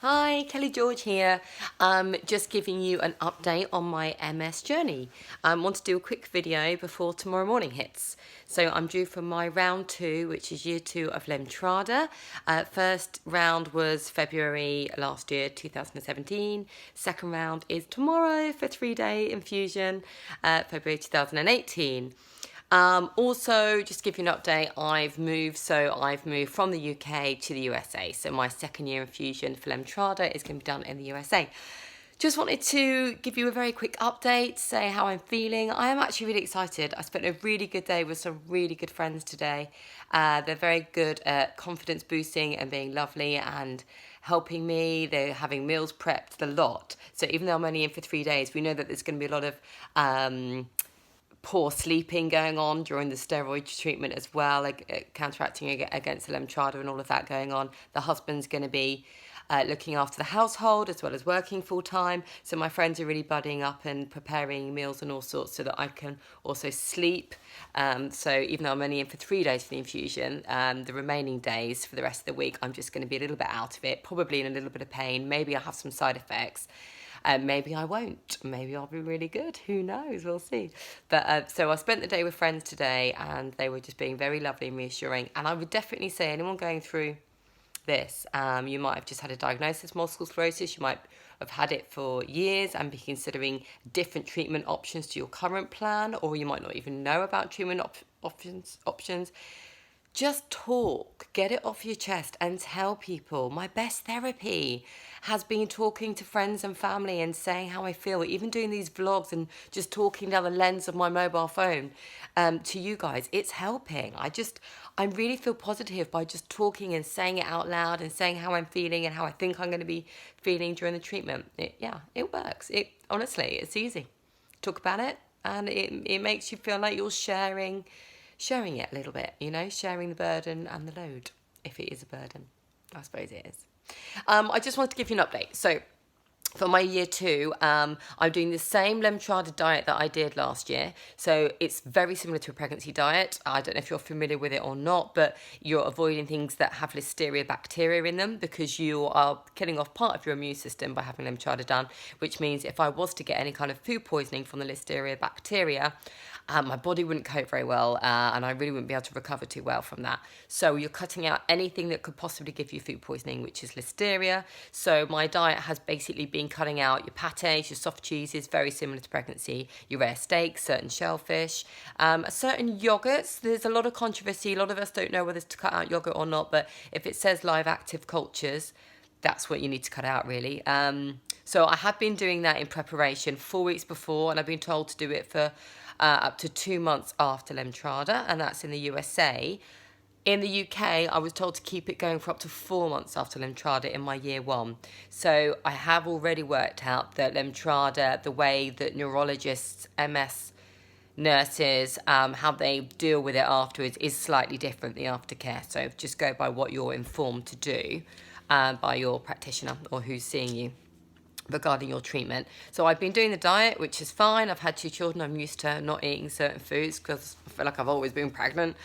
Hi, Kelly George here. Just giving you an update on my MS journey. I want to do a quick video before tomorrow morning hits. So I'm due for my round 2, which is year 2 of Lemtrada. First round was February last year, 2017. Second round is tomorrow for 3-day infusion, February 2018. Also, just to give you an update, I've moved from the UK to the USA. So my second year infusion for Lemtrada is going to be done in the USA. Just wanted to give you a very quick update, say how I'm feeling. I am actually really excited. I spent a really good day with some really good friends today. They're very good at confidence boosting and being lovely and helping me. They're having meals prepped, the lot. So even though I'm only in for 3 days, we know that there's going to be a lot of poor sleeping going on during the steroid treatment as well, like counteracting against the Lemtrada and all of that going on. The husband's going to be looking after the household as well as working full time. So my friends are really buddying up and preparing meals and all sorts so that I can also sleep. So even though I'm only in for 3 days for the infusion, the remaining days for the rest of the week, I'm just going to be a little bit out of it, probably in a little bit of pain. Maybe I'll have some side effects. Maybe I won't. Maybe I'll be really good. Who knows? We'll see. But so I spent the day with friends today, and they were just being very lovely and reassuring. And I would definitely say anyone going through this, you might have just had a diagnosis of multiple sclerosis. You might have had it for years and be considering different treatment options to your current plan, or you might not even know about treatment options. Just talk, get it off your chest and tell people. My best therapy has been talking to friends and family and saying how I feel, even doing these vlogs and just talking down the lens of my mobile phone to you guys. It's helping. I really feel positive by just talking and saying it out loud and saying how I'm feeling and how I think I'm going to be feeling during the treatment. It works. Honestly, it's easy. Talk about it and it makes you feel like you're sharing it a little bit, sharing the burden and the load, if it is a burden. I suppose it is. I just wanted to give you an update. So for my year 2, I'm doing the same Lemtrada diet that I did last year. So it's very similar to a pregnancy diet. I don't know if you're familiar with it or not, but you're avoiding things that have listeria bacteria in them because you are killing off part of your immune system by having Lemtrada done, which means if I was to get any kind of food poisoning from the listeria bacteria, my body wouldn't cope very well, and I really wouldn't be able to recover too well from that. So you're cutting out anything that could possibly give you food poisoning, which is listeria. So my diet has basically been cutting out your pates, your soft cheeses, very similar to pregnancy, your rare steaks, certain shellfish, certain yogurts. There's a lot of controversy. A lot of us don't know whether to cut out yogurt or not, but if it says live active cultures, that's what you need to cut out, really. So I have been doing that in preparation 4 weeks before, and I've been told to do it for up to 2 months after Lemtrada, and that's in the USA. In the UK, I was told to keep it going for up to 4 months after Lemtrada in my year 1. So I have already worked out that Lemtrada, the way that neurologists, MS nurses, how they deal with it afterwards is slightly different, the aftercare. So just go by what you're informed to do by your practitioner or who's seeing you regarding your treatment. So I've been doing the diet, which is fine. I've had 2 children. I'm used to not eating certain foods because I feel like I've always been pregnant.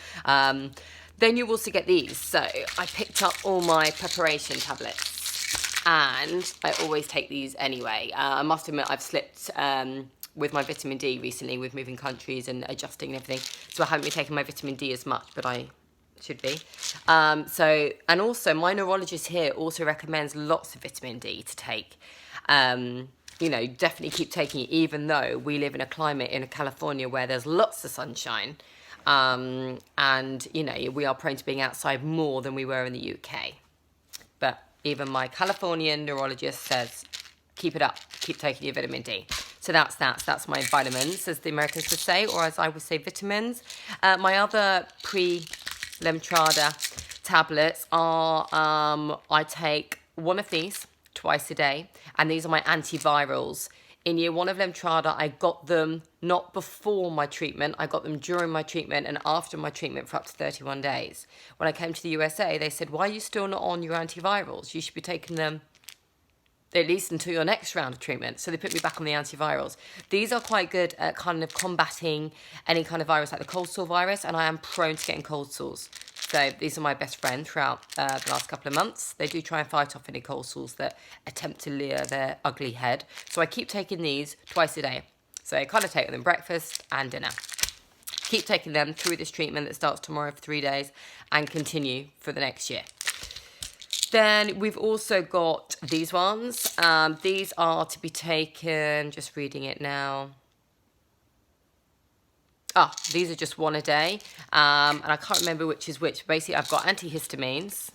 Then you also get these. So I picked up all my preparation tablets and I always take these anyway. I must admit I've slipped with my vitamin D recently with moving countries and adjusting and everything. So I haven't been taking my vitamin D as much, but I should be. And also my neurologist here also recommends lots of vitamin D to take. Definitely keep taking it, even though we live in a climate in California where there's lots of sunshine. And we are prone to being outside more than we were in the UK. But even my Californian neurologist says, keep it up, keep taking your vitamin D. So that's my vitamins, as the Americans would say, or as I would say, vitamins. My other pre-Lemtrada tablets are, I take one of these twice a day, and these are my antivirals. In year 1 of Lemtrada, I got them not before my treatment, I got them during my treatment and after my treatment for up to 31 days. When I came to the USA, they said, why are you still not on your antivirals? You should be taking them at least until your next round of treatment. So they put me back on the antivirals. These are quite good at kind of combating any kind of virus like the cold sore virus, and I am prone to getting cold sores. So these are my best friend throughout the last couple of months. They do try and fight off any cold sores that attempt to leer their ugly head. So I keep taking these twice a day. So I kind of take them breakfast and dinner. Keep taking them through this treatment that starts tomorrow for 3 days and continue for the next year. Then we've also got these ones. These are to be taken, just reading it now. These are just one a day. And I can't remember which is which. Basically, I've got antihistamines.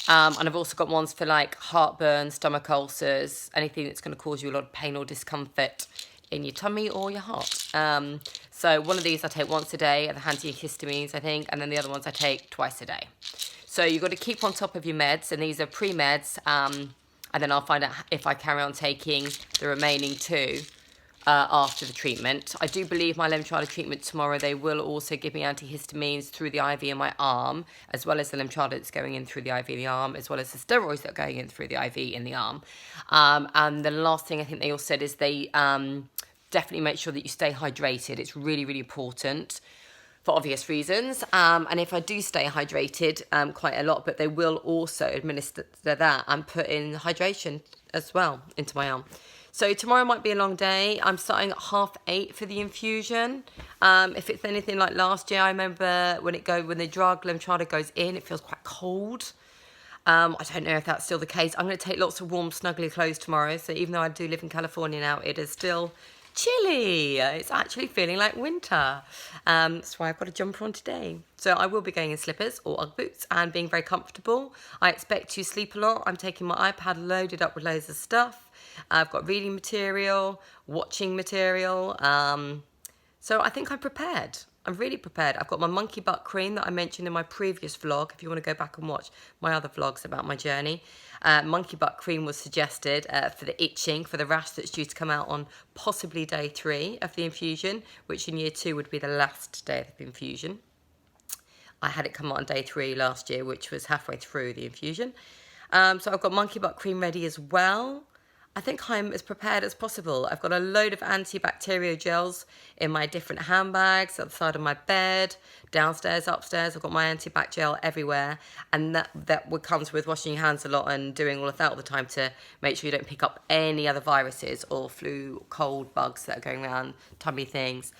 And I've also got ones for like heartburn, stomach ulcers, anything that's going to cause you a lot of pain or discomfort in your tummy or your heart. So one of these I take once a day, the antihistamines, I think, and then the other ones I take twice a day. So you've got to keep on top of your meds, and these are pre-meds, and then I'll find out if I carry on taking the remaining 2 after the treatment. I do believe my Lemtrada treatment tomorrow, they will also give me antihistamines through the IV in my arm, as well as the Lemtrada that's going in through the IV in the arm, as well as the steroids that are going in through the IV in the arm. And the last thing I think they all said is they definitely make sure that you stay hydrated. It's really, really important for obvious reasons. And if I do stay hydrated quite a lot, but they will also administer that and put in hydration as well into my arm. So tomorrow might be a long day. I'm starting at 8:30 for the infusion. If it's anything like last year, I remember when the drug Lemtrada goes in, it feels quite cold. I don't know if that's still the case. I'm going to take lots of warm, snuggly clothes tomorrow. So even though I do live in California now, it is still chilly. It's actually feeling like winter. That's why I've got a jumper on today. So I will be going in slippers or Ugg boots and being very comfortable. I expect to sleep a lot. I'm taking my iPad loaded up with loads of stuff. I've got reading material, watching material. So I think I'm prepared. I'm really prepared. I've got my monkey butt cream that I mentioned in my previous vlog. If you want to go back and watch my other vlogs about my journey. Monkey butt cream was suggested for the itching, for the rash that's due to come out on possibly day 3 of the infusion, which in year 2 would be the last day of the infusion. I had it come out on day 3 last year, which was halfway through the infusion. So I've got monkey butt cream ready as well. I think I'm as prepared as possible. I've got a load of antibacterial gels in my different handbags, at the side of my bed, downstairs, upstairs. I've got my antibac gel everywhere. And that comes with washing your hands a lot and doing all of that all the time to make sure you don't pick up any other viruses or flu, cold bugs that are going around, tummy things.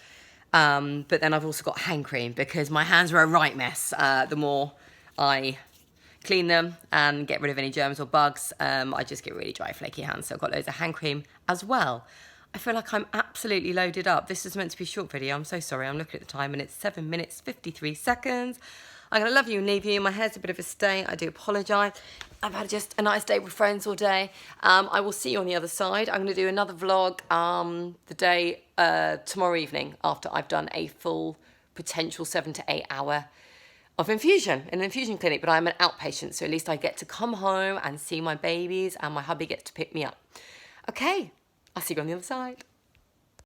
But then I've also got hand cream because my hands are a right mess. The more I clean them and get rid of any germs or bugs, I just get really dry, flaky hands. So I've got loads of hand cream as well. I feel like I'm absolutely loaded up. This is meant to be a short video. I'm so sorry. I'm looking at the time and it's 7 minutes, 53 seconds. I'm going to love you and leave you. My hair's a bit of a stain. I do apologise. I've had just a nice day with friends all day. I will see you on the other side. I'm going to do another vlog the day tomorrow evening after I've done a full potential 7 to 8 hour of infusion in an infusion clinic, but I'm an outpatient, so at least I get to come home and see my babies and my hubby gets to pick me up. Okay, I'll see you on the other side.